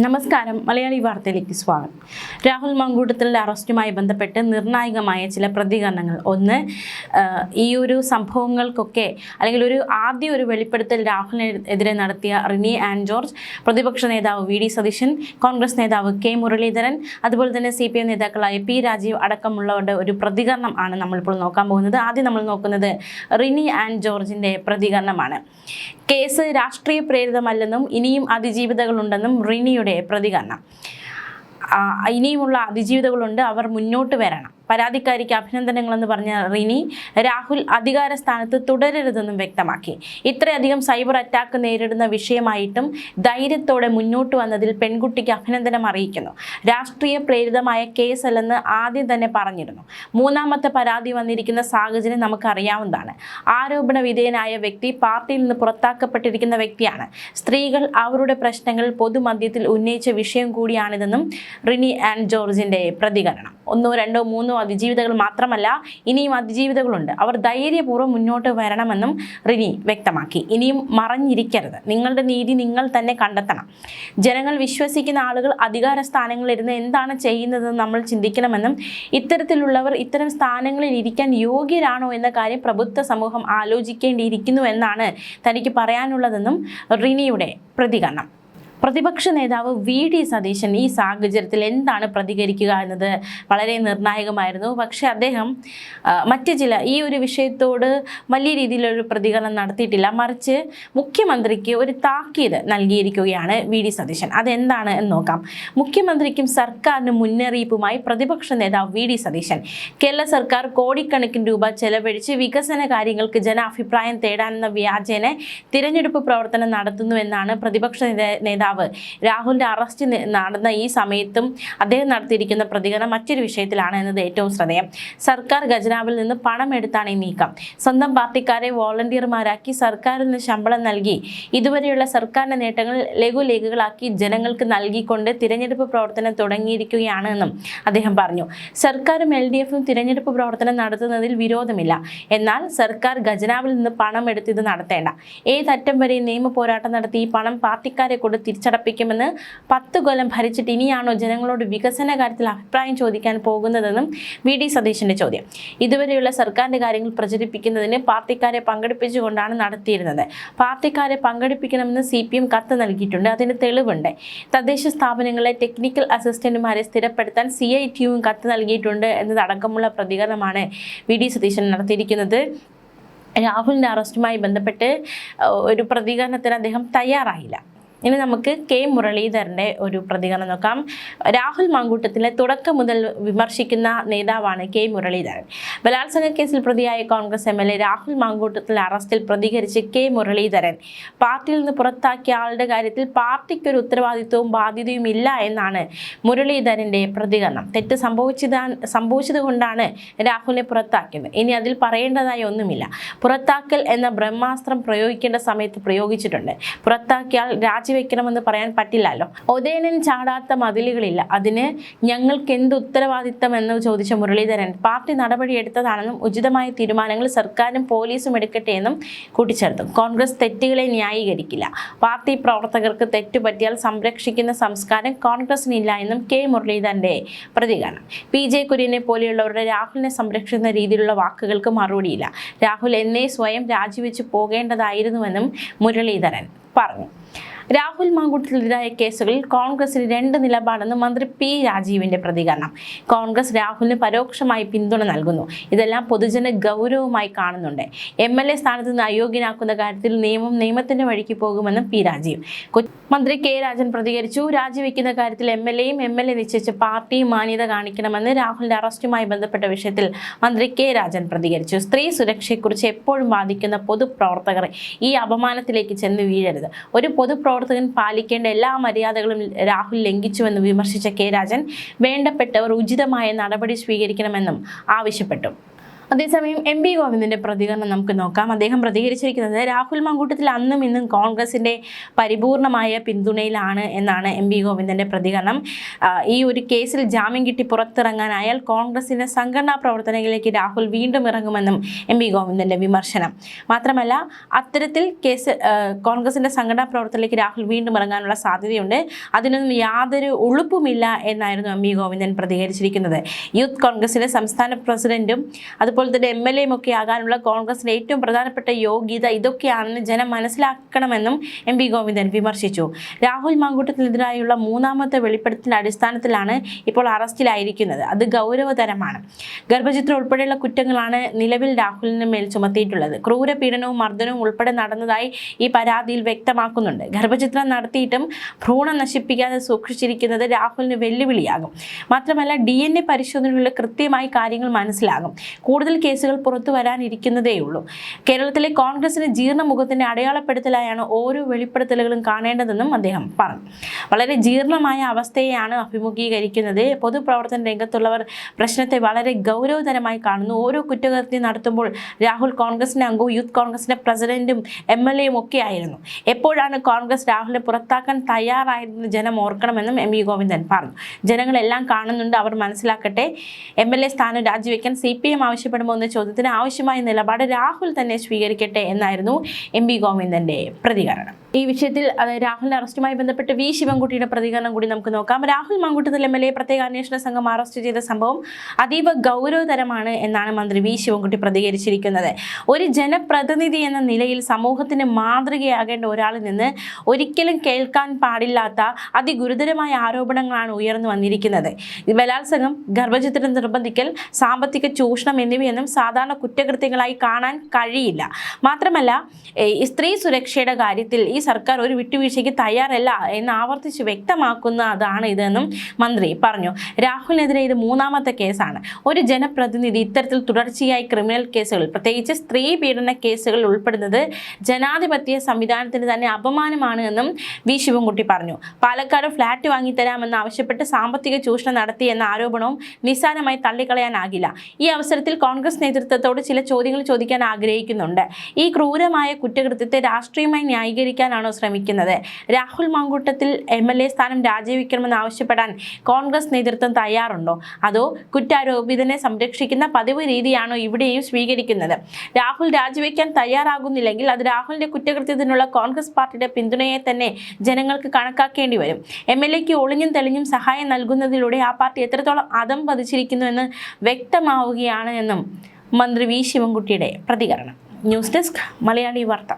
നമസ്കാരം. മലയാളി വാർത്തയിലേക്ക് സ്വാഗതം. രാഹുൽ മാങ്കൂട്ടത്തിലെ അറസ്റ്റുമായി ബന്ധപ്പെട്ട് നിർണായകമായ ചില പ്രതികരണങ്ങൾ. ഒന്ന്, ഈ ഒരു സംഭവങ്ങൾക്കൊക്കെ അല്ലെങ്കിൽ ആദ്യ വെളിപ്പെടുത്തൽ രാഹുലിനെതിരെ നടത്തിയ റിനി ആൻ ജോർജ്, പ്രതിപക്ഷ നേതാവ് വി.ഡി. സതീശൻ, കോൺഗ്രസ് നേതാവ് കെ മുരളീധരൻ, അതുപോലെ തന്നെ CPM നേതാക്കളായ പി രാജീവ് അടക്കമുള്ളവരുടെ ഒരു പ്രതികരണം ആണ് നമ്മളിപ്പോൾ നോക്കാൻ പോകുന്നത്. ആദ്യം നമ്മൾ നോക്കുന്നത് റിനി ആൻ ജോർജിൻ്റെ പ്രതികരണമാണ്. കേസ് രാഷ്ട്രീയ പ്രേരിതമല്ലെന്നും ഇനിയും അതിജീവിതകളുണ്ടെന്നും റിനിയുടെ പ്രതികരണം. ഇനിയുമുള്ള അതിജീവിതകളുണ്ട്, അവർ മുന്നോട്ട് വരണം. പരാതിക്കാരിക്ക് അഭിനന്ദനങ്ങളെന്ന് പറഞ്ഞ റിനി രാഹുൽ അധികാര സ്ഥാനത്ത് തുടരരുതെന്നും വ്യക്തമാക്കി. ഇത്രയധികം സൈബർ അറ്റാക്ക് നേരിടുന്ന വിഷയമായിട്ടും ധൈര്യത്തോടെ മുന്നോട്ട് വന്നതിൽ പെൺകുട്ടിക്ക് അഭിനന്ദനം അറിയിക്കുന്നു. രാഷ്ട്രീയ പ്രേരിതമായ കേസല്ലെന്ന് ആദ്യം തന്നെ പറഞ്ഞിരുന്നു. മൂന്നാമത്തെ പരാതി വന്നിരിക്കുന്ന സാഹചര്യം നമുക്കറിയാവുന്നതാണ്. ആരോപണ വിധേയനായ വ്യക്തി പാർട്ടിയിൽ നിന്ന് പുറത്താക്കപ്പെട്ടിരിക്കുന്ന വ്യക്തിയാണ്. സ്ത്രീകൾ അവരുടെ പ്രശ്നങ്ങൾ പൊതുമധ്യത്തിൽ ഉന്നയിച്ച വിഷയം കൂടിയാണിതെന്നും റിനി ആൻ ജോർജിന്റെ പ്രതികരണം. 1, 2, 3 അതിജീവിതകൾ മാത്രമല്ല, ഇനിയും അതിജീവിതകളുണ്ട്. അവർ ധൈര്യപൂർവ്വം മുന്നോട്ട് വരണമെന്നും റിനി വ്യക്തമാക്കി. ഇനിയും മറഞ്ഞിരിക്കരുത്. നിങ്ങളുടെ നീതി നിങ്ങൾ തന്നെ കണ്ടെത്തണം. ജനങ്ങൾ വിശ്വസിക്കുന്ന ആളുകൾ അധികാര സ്ഥാനങ്ങളിലിരുന്ന് എന്താണ് ചെയ്യുന്നതെന്ന് നമ്മൾ ചിന്തിക്കണമെന്നും ഇത്തരത്തിലുള്ളവർ ഇത്തരം സ്ഥാനങ്ങളിൽ ഇരിക്കാൻ യോഗ്യരാണോ എന്ന കാര്യം പ്രബുദ്ധ സമൂഹം ആലോചിക്കേണ്ടിയിരിക്കുന്നു എന്നാണ് തനിക്ക് പറയാനുള്ളതെന്നും റിനിയുടെ പ്രതികരണം. പ്രതിപക്ഷ നേതാവ് വി.ഡി. സതീശൻ ഈ സാഹചര്യത്തിൽ എന്താണ് പ്രതികരിക്കുക എന്നത് വളരെ നിർണായകമായിരുന്നു. പക്ഷേ അദ്ദേഹം മറ്റ് ചില ഈ ഒരു വിഷയത്തോട് വലിയ രീതിയിലൊരു പ്രതികരണം നടത്തിയിട്ടില്ല. മറിച്ച് മുഖ്യമന്ത്രിക്ക് ഒരു താക്കീത് നൽകിയിരിക്കുകയാണ് വി.ഡി. സതീശൻ. അതെന്താണ് എന്ന് നോക്കാം. മുഖ്യമന്ത്രിക്കും സർക്കാരിനും മുന്നറിയിപ്പുമായി പ്രതിപക്ഷ നേതാവ് വി.ഡി. സതീശൻ. കേരള സർക്കാർ കോടിക്കണക്കിന് രൂപ ചെലവഴിച്ച് വികസന കാര്യങ്ങൾക്ക് ജനാഭിപ്രായം തേടാനെന്ന വ്യാജേന തിരഞ്ഞെടുപ്പ് പ്രവർത്തനം നടത്തുന്നുവെന്നാണ് പ്രതിപക്ഷ നേതാവ് രാഹുലിന്റെ അറസ്റ്റ് നടന്ന ഈ സമയത്തും അദ്ദേഹം നടത്തിയിരിക്കുന്ന പ്രതികരണം മറ്റൊരു വിഷയത്തിലാണ് എന്നത് ഏറ്റവും ശ്രദ്ധേയം. സർക്കാർ ഖജനാവിൽ നിന്ന് പണം എടുത്താണ് ഈ നീക്കം. സ്വന്തം പാർട്ടിക്കാരെ വോളണ്ടിയർമാരാക്കി സർക്കാരിൽ നിന്ന് ശമ്പളം നൽകി ഇതുവരെയുള്ള സർക്കാരിന്റെ നേട്ടങ്ങൾ ലഘുലേഖകളാക്കി ജനങ്ങൾക്ക് നൽകിക്കൊണ്ട് തിരഞ്ഞെടുപ്പ് പ്രവർത്തനം തുടങ്ങിയിരിക്കുകയാണെന്നും അദ്ദേഹം പറഞ്ഞു. സർക്കാരും LDFും തിരഞ്ഞെടുപ്പ് പ്രവർത്തനം നടത്തുന്നതിൽ വിരോധമില്ല. എന്നാൽ സർക്കാർ ഖജനാവിൽ നിന്ന് പണം എടുത്ത് ഇത് നടത്തേണ്ട. ഏതറ്റം വരെ നിയമ പോരാട്ടം നടത്തി ഈ പണം പാർട്ടിക്കാരെ കൊണ്ട് തിരിച്ചടപ്പിക്കുമെന്ന് 10 കൊല്ലം ഭരിച്ചിട്ട് ഇനിയാണോ ജനങ്ങളോട് വികസന കാര്യത്തിൽ അഭിപ്രായം ചോദിക്കാൻ പോകുന്നതെന്നും വി.ഡി. സതീശന്റെ ചോദ്യം. ഇതുവരെയുള്ള സർക്കാരിന്റെ കാര്യങ്ങൾ പ്രചരിപ്പിക്കുന്നതിന് പാർട്ടിക്കാരെ പങ്കെടുപ്പിച്ചുകൊണ്ടാണ് നടത്തിയിരുന്നത്. പാർട്ടിക്കാരെ പങ്കെടുപ്പിക്കണമെന്ന് CPM കത്ത് നൽകിയിട്ടുണ്ട്. അതിന് തെളിവുണ്ട്. തദ്ദേശ സ്ഥാപനങ്ങളിലെ ടെക്നിക്കൽ അസിസ്റ്റന്റുമാരെ സ്ഥിരപ്പെടുത്താൻ CITUവും കത്ത് നൽകിയിട്ടുണ്ട് എന്നതടക്കമുള്ള പ്രതികരണമാണ് വി.ഡി. സതീശൻ നടത്തിയിരിക്കുന്നത്. രാഹുലിന്റെ അറസ്റ്റുമായി ബന്ധപ്പെട്ട് ഒരു പ്രതികരണത്തിന് അദ്ദേഹം തയ്യാറായില്ല. ഇനി നമുക്ക് കെ മുരളീധരൻ്റെ ഒരു പ്രതികരണം നോക്കാം. രാഹുൽ മാങ്കൂട്ടത്തിലെ തുടക്കം മുതൽ വിമർശിക്കുന്ന നേതാവാണ് കെ മുരളീധരൻ. ബലാത്സംഗ കേസിൽ പ്രതിയായ കോൺഗ്രസ് MLA രാഹുൽ മാങ്കൂട്ടത്തിലെ അറസ്റ്റിൽ പ്രതികരിച്ച് കെ മുരളീധരൻ പാർട്ടിയിൽ നിന്ന് പുറത്താക്കിയ ആളുടെ കാര്യത്തിൽ പാർട്ടിക്കൊരു ഉത്തരവാദിത്വവും ബാധ്യതയും ഇല്ല എന്നാണ് മുരളീധരൻ്റെ പ്രതികരണം. തെറ്റ് സംഭവിച്ചത് കൊണ്ടാണ് രാഹുലിനെ പുറത്താക്കിയത്. ഇനി അതിൽ പറയേണ്ടതായി ഒന്നുമില്ല. പുറത്താക്കൽ എന്ന ബ്രഹ്മാസ്ത്രം പ്രയോഗിക്കേണ്ട സമയത്ത് പ്രയോഗിച്ചിട്ടുണ്ട്. പുറത്താക്കിയാൽ വെക്കണമെന്ന് പറയാൻ പറ്റില്ലല്ലോ. ഒതേനൻ ചാടാത്ത മതിലുകളില്ല. അതിന് ഞങ്ങൾക്ക് എന്ത് ഉത്തരവാദിത്തം എന്ന് ചോദിച്ച മുരളീധരൻ പാർട്ടി നടപടിയെടുത്തതാണെന്നും ഉചിതമായ തീരുമാനങ്ങൾ സർക്കാരും പോലീസും എടുക്കട്ടെ എന്നും കൂട്ടിച്ചേർത്തു. കോൺഗ്രസ് തെറ്റുകളെ ന്യായീകരിക്കില്ല. പാർട്ടി പ്രവർത്തകർക്ക് തെറ്റുപറ്റിയാൽ സംരക്ഷിക്കുന്ന സംസ്കാരം കോൺഗ്രസിനില്ല എന്നും കെ മുരളീധരന്റെ പ്രതികരണം. PJ കുര്യനെ പോലെയുള്ളവരുടെ രാഹുലിനെ സംരക്ഷിക്കുന്ന രീതിയിലുള്ള വാക്കുകൾക്ക് മറുപടിയില്ല. രാഹുൽ എന്നേ സ്വയം രാജിവെച്ച് പോകേണ്ടതായിരുന്നുവെന്നും മുരളീധരൻ പറഞ്ഞു. രാഹുൽ മാങ്കൂട്ടത്തിനെതിരായ കേസുകളിൽ കോൺഗ്രസിന് 2 നിലപാടെന്ന് മന്ത്രി പി രാജീവിന്റെ പ്രതികരണം. കോൺഗ്രസ് രാഹുലിന് പരോക്ഷമായി പിന്തുണ നൽകുന്നു. ഇതെല്ലാം പൊതുജന ഗൗരവമായി കാണുന്നുണ്ട്. MLA സ്ഥാനത്ത് നിന്ന് അയോഗ്യനാക്കുന്ന കാര്യത്തിൽ നിയമത്തിന്റെ വഴിക്ക് പോകുമെന്നും പി രാജീവ്. മന്ത്രി കെ രാജൻ പ്രതികരിച്ചു. രാജിവെക്കുന്ന കാര്യത്തിൽ MLAയും MLA നിശ്ചയിച്ച പാർട്ടിയും മാന്യത കാണിക്കണമെന്ന് രാഹുലിന്റെ അറസ്റ്റുമായി ബന്ധപ്പെട്ട വിഷയത്തിൽ മന്ത്രി കെ രാജൻ പ്രതികരിച്ചു. സ്ത്രീ സുരക്ഷയെക്കുറിച്ച് എപ്പോഴും വാദിക്കുന്ന പൊതുപ്രവർത്തകർ ഈ അപമാനത്തിലേക്ക് ചെന്ന് വീഴരുത്. ഒരു പൊതുപ്രവർത്തകൻ പാലിക്കേണ്ട എല്ലാ മര്യാദകളും രാഹുൽ ലംഘിച്ചുവെന്ന് വിമർശിച്ച കെ രാജൻ വേണ്ടപ്പെട്ടവർ ഉചിതമായ നടപടി സ്വീകരിക്കണമെന്നും ആവശ്യപ്പെട്ടു. അതേസമയം എം പി ഗോവിന്ദന്റെ പ്രതികരണം നമുക്ക് നോക്കാം. അദ്ദേഹം പ്രതികരിച്ചിരിക്കുന്നത് രാഹുൽ മങ്കൂട്ടത്തിൽ അന്നും ഇന്നും കോൺഗ്രസിന്റെ പരിപൂർണമായ പിന്തുണയിലാണ് എന്നാണ് എം പി ഗോവിന്ദന്റെ പ്രതികരണം. ഈ ഒരു കേസിൽ ജാമ്യം കിട്ടി പുറത്തിറങ്ങാനായാൽ കോൺഗ്രസിന്റെ സംഘടനാ പ്രവർത്തനങ്ങളിലേക്ക് രാഹുൽ വീണ്ടും ഇറങ്ങുമെന്നും എം പി ഗോവിന്ദന്റെ വിമർശനം. മാത്രമല്ല, അത്തരത്തിൽ കേസ് കോൺഗ്രസിന്റെ സംഘടനാ പ്രവർത്തനത്തിലേക്ക് രാഹുൽ വീണ്ടും ഇറങ്ങാനുള്ള സാധ്യതയുണ്ട്, അതിനൊന്നും യാതൊരു ഉളുപ്പുമില്ല എന്നായിരുന്നു എം പി ഗോവിന്ദൻ പ്രതികരിച്ചിരിക്കുന്നത്. യൂത്ത് കോൺഗ്രസിന്റെ സംസ്ഥാന പ്രസിഡന്റും അതുപോലെ തന്നെ MLA ഒക്കെ ആകാനുള്ള കോൺഗ്രസിന്റെ ഏറ്റവും പ്രധാനപ്പെട്ട യോഗ്യത ഇതൊക്കെയാണെന്ന് ജനം മനസ്സിലാക്കണമെന്നും എം പി ഗോവിന്ദൻ വിമർശിച്ചു. രാഹുൽ മങ്കൂട്ടത്തിനെതിരായുള്ള മൂന്നാമത്തെ വെളിപ്പെടുത്തലിന്റെ അടിസ്ഥാനത്തിലാണ് ഇപ്പോൾ അറസ്റ്റിലായിരിക്കുന്നത്. അത് ഗൗരവതരമാണ്. ഗർഭചിത്രം ഉൾപ്പെടെയുള്ള കുറ്റങ്ങളാണ് നിലവിൽ രാഹുലിന് മേൽ ചുമത്തിയിട്ടുള്ളത്. ക്രൂര പീഡനവും മർദ്ദനവും ഉൾപ്പെടെ നടന്നതായി ഈ പരാതിയിൽ വ്യക്തമാക്കുന്നുണ്ട്. ഗർഭചിത്രം നടത്തിയിട്ടും ഭ്രൂണം നശിപ്പിക്കാതെ സൂക്ഷിച്ചിരിക്കുന്നത് രാഹുലിന് വെല്ലുവിളിയാകും. മാത്രമല്ല, DNA പരിശോധനകളിൽ കൃത്യമായി കാര്യങ്ങൾ മനസ്സിലാകും. കൂടുതൽ കേസുകൾ പുറത്തു വരാനിരിക്കുന്നതേയുള്ളൂ. കേരളത്തിലെ കോൺഗ്രസിന് ജീർണമുഖത്തിന്റെ അടയാളപ്പെടുത്തലായാണ് ഓരോ വെളിപ്പെടുത്തലുകളും കാണേണ്ടതെന്നും അദ്ദേഹം പറഞ്ഞു. വളരെ ജീർണമായ അവസ്ഥയെയാണ് അഭിമുഖീകരിക്കുന്നത്. പൊതുപ്രവർത്തന രംഗത്തുള്ളവർ പ്രശ്നത്തെ വളരെ ഗൗരവതരമായി കാണുന്നു. ഓരോ കുറ്റകൃത്യം നടത്തുമ്പോൾ രാഹുൽ കോൺഗ്രസിന്റെ അംഗവും യൂത്ത് കോൺഗ്രസിന്റെ പ്രസിഡന്റും MLA ഒക്കെ ആയിരുന്നു. എപ്പോഴാണ് കോൺഗ്രസ് രാഹുലിനെ പുറത്താക്കാൻ തയ്യാറായതെന്ന് ജനം ഓർക്കണമെന്നും എം വി ഗോവിന്ദൻ പറഞ്ഞു. ജനങ്ങളെല്ലാം കാണുന്നുണ്ട്, അവർ മനസ്സിലാക്കട്ടെ. MLA സ്ഥാനം രാജിവെക്കാൻ CPM ആവശ്യപ്പെടുമോ എന്ന ചോദ്യത്തിന് ആവശ്യമായ നിലപാട് രാഹുൽ തന്നെ സ്വീകരിക്കട്ടെ എന്നായിരുന്നു എം വി ഗോവിന്ദന്റെ പ്രതികരണം. ഈ വിഷയത്തിൽ രാഹുലിന്റെ അറസ്റ്റുമായി ബന്ധപ്പെട്ട് വി ശിവൻകുട്ടിയുടെ പ്രതികരണം കൂടി നമുക്ക് നോക്കാം. രാഹുൽ മങ്കൂട്ടത്തിൽ MLA പ്രത്യേക അന്വേഷണ സംഘം അറസ്റ്റ് ചെയ്ത സംഭവം അതീവ ഗൗരവതരമാണ് എന്നാണ് മന്ത്രി വി ശിവൻകുട്ടി പ്രതികരിച്ചിരിക്കുന്നത്. ഒരു ജനപ്രതിനിധി എന്ന നിലയിൽ സമൂഹത്തിന് മാതൃകയാകേണ്ട ഒരാളിൽ നിന്ന് ഒരിക്കലും കേൾക്കാൻ പാടില്ലാത്ത അതിഗുരുതരമായ ആരോപണങ്ങളാണ് ഉയർന്നു വന്നിരിക്കുന്നത്. ബലാത്സംഗം, ഗർഭചിത്രം നിർബന്ധിക്കൽ, സാമ്പത്തിക ചൂഷണം എന്നിവയൊന്നും സാധാരണ കുറ്റകൃത്യങ്ങളായി കാണാൻ കഴിയില്ല. മാത്രമല്ല, സ്ത്രീ സുരക്ഷയുടെ കാര്യത്തിൽ ഈ സർക്കാർ ഒരു വിട്ടുവീഴ്ചയ്ക്ക് തയ്യാറല്ല എന്ന് ആവർത്തിച്ച് വ്യക്തമാക്കുന്നതാണ് ഇതെന്നും മന്ത്രി പറഞ്ഞു. രാഹുലിനെതിരെ ഇത് മൂന്നാമത്തെ കേസാണ്. ഒരു ജനപ്രതിനിധി ഇത്തരത്തിൽ തുടർച്ചയായി ക്രിമിനൽ കേസുകൾ, പ്രത്യേകിച്ച് സ്ത്രീ പീഡന കേസുകൾ ഉൾപ്പെടുന്നത് ജനാധിപത്യ സംവിധാനത്തിന് തന്നെ അപമാനമാണ് എന്നും വി ശിവൻകുട്ടി പറഞ്ഞു. പാലക്കാട് ഫ്ളാറ്റ് വാങ്ങിത്തരാമെന്ന് ആവശ്യപ്പെട്ട് സാമ്പത്തിക ചൂഷണം നടത്തി എന്ന ആരോപണവും നിസ്സാരമായി തള്ളിക്കളയാനാകില്ല. ഈ അവസരത്തിൽ കോൺഗ്രസ് നേതൃത്വത്തോട് ചില ചോദ്യങ്ങൾ ചോദിക്കാൻ ആഗ്രഹിക്കുന്നുണ്ട്. ഈ ക്രൂരമായ കുറ്റകൃത്യത്തെ രാഷ്ട്രീയമായി ന്യായീകരിക്കാനാണോ ശ്രമിക്കുന്നത്? രാഹുൽ മങ്കൂട്ടത്തിൽ MLA സ്ഥാനം രാജിവെക്കണമെന്ന് ആവശ്യപ്പെടാൻ കോൺഗ്രസ് നേതൃത്വം തയ്യാറുണ്ടോ? അതോ കുറ്റാരോപിതനെ സംരക്ഷിക്കുന്ന പതിവ് രീതിയാണോ ഇവിടെയും സ്വീകരിക്കുന്നത്? രാഹുൽ രാജിവെക്കാൻ തയ്യാറാകുന്നില്ലെങ്കിൽ അത് രാഹുലിന്റെ കുറ്റകൃത്യത്തിനുള്ള കോൺഗ്രസ് പാർട്ടിയുടെ പിന്തുണയെ തന്നെ ജനങ്ങൾക്ക് കണക്കാക്കേണ്ടി വരും. MLAക്ക് ഒളിഞ്ഞും തെളിഞ്ഞും സഹായം നൽകുന്നതിലൂടെ ആ പാർട്ടി എത്രത്തോളം അധം പതിച്ചിരിക്കുന്നു എന്ന് വ്യക്തമാവുകയാണ് എന്നും മന്ത്രി വി ശിവൻകുട്ടിയുടെ പ്രതികരണം. ന്യൂസ് ഡെസ്ക് മലയാളി വാർത്ത.